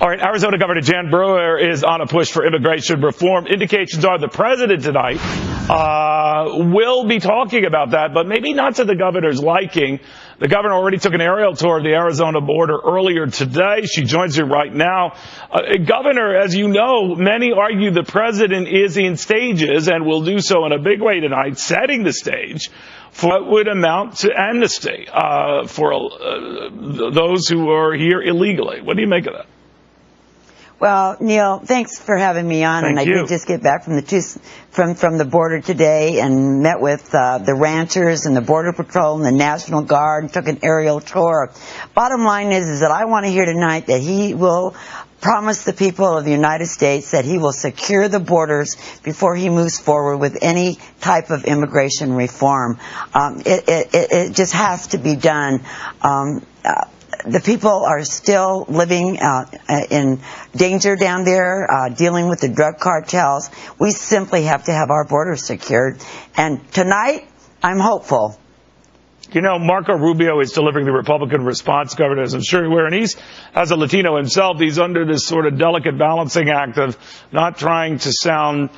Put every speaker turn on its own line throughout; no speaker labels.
All right, Arizona Governor Jan Brewer is on a push for immigration reform. Indications are the president tonight will be talking about that, but maybe not to the governor's liking. The governor already took an aerial tour of the Arizona border earlier today. She joins you right now. Governor, as you know, many argue the president is in stages and will do so in a big way tonight, setting the stage for what would amount to amnesty for those who are here illegally. What do you make of that?
Well, Neil, thanks for having me on.
Thank
I
you.
did just get back from the border today and met with the ranchers and the Border Patrol and the National Guard and took an aerial tour. Bottom line is that I want to hear tonight that he will promise the people of the United States that he will secure the borders before he moves forward with any type of immigration reform. It just has to be done. The people are still living in danger down there, dealing with the drug cartels. We simply have to have our borders secured. And tonight, I'm hopeful.
You know, Marco Rubio is delivering the Republican response, Governor, as I'm sure you're aware, and he's, as a Latino himself, he's under this sort of delicate balancing act of not trying to sound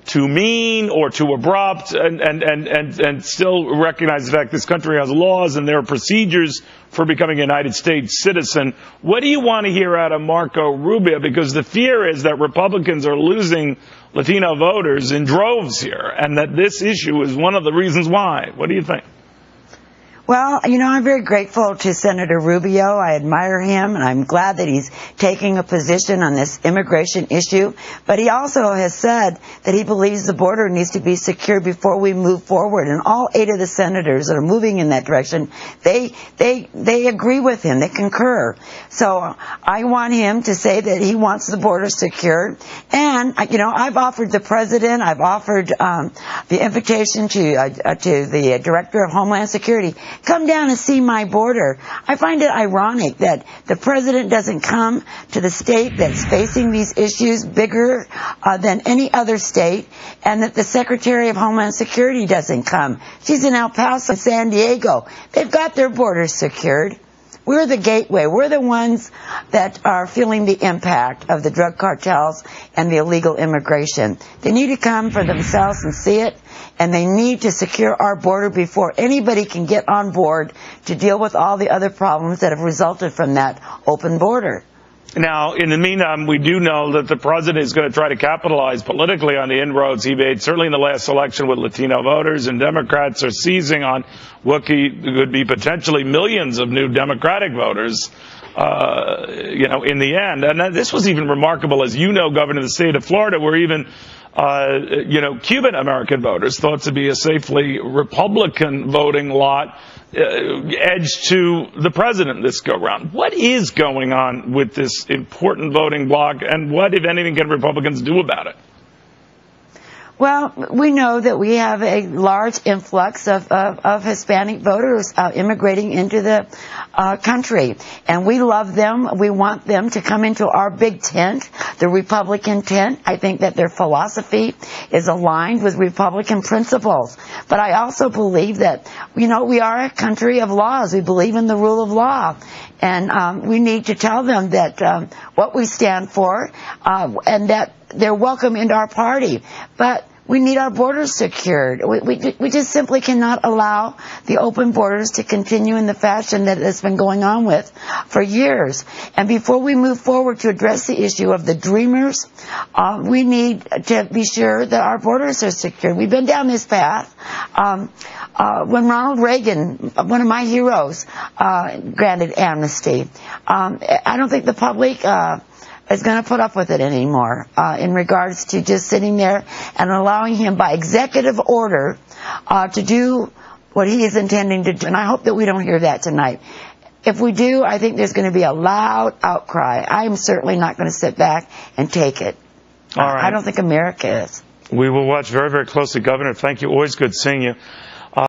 too mean or too abrupt and still recognize the fact this country has laws and there are procedures for becoming a United States citizen. What do you want to hear out of Marco Rubio? Because the fear is that Republicans are losing Latino voters in droves here and that this issue is one of the reasons why. What do you think?
Well, you know, I'm very grateful to Senator Rubio. I admire him, and I'm glad that he's taking a position on this immigration issue. But he also has said that he believes the border needs to be secure before we move forward. And all 8 of the senators that are moving in that direction, they agree with him. They concur. So I want him to say that he wants the border secured. And, you know, I've offered the president, I've offered the invitation to the director of Homeland Security, come down and see my border. I find it ironic that the president doesn't come to the state that's facing these issues bigger than any other state, and that the Secretary of Homeland Security doesn't come. She's in El Paso, San Diego. They've got their borders secured. We're the gateway. We're the ones that are feeling the impact of the drug cartels and the illegal immigration. They need to come for themselves and see it, and they need to secure our border before anybody can get on board to deal with all the other problems that have resulted from that open border.
Now, in the meantime, we do know that the president is going to try to capitalize politically on the inroads he made, certainly in the last election with Latino voters, and Democrats are seizing on what could be potentially millions of new Democratic voters, you know, in the end. And this was even remarkable, as you know, Governor of the state of Florida, where even you know, Cuban-American voters thought to be a safely Republican voting lot edged to the president this go-round. What is going on with this important voting bloc, and what, if anything, can Republicans do about it?
Well, we know that we have a large influx of Hispanic voters immigrating into the country, and we love them. We want them to come into our big tent, the Republican tent. I think that their philosophy is aligned with Republican principles. But I also believe that, you know, we are a country of laws. We believe in the rule of law. And we need to tell them that what we stand for and that they're welcome into our party. But we need our borders secured. We just simply cannot allow the open borders to continue in the fashion that it's been going on with for years. And before we move forward to address the issue of the dreamers, we need to be sure that our borders are secured. We've been down this path. When Ronald Reagan, one of my heroes, granted amnesty, I don't think the public is going to put up with it anymore in regards to just sitting there and allowing him by executive order to do what he is intending to do. And I hope that we don't hear that tonight. If we do, I think there's going to be a loud outcry. I am certainly not going to sit back and take it.
All right.
I don't think America is.
We will watch very, very closely, Governor. Thank you. Always good seeing you.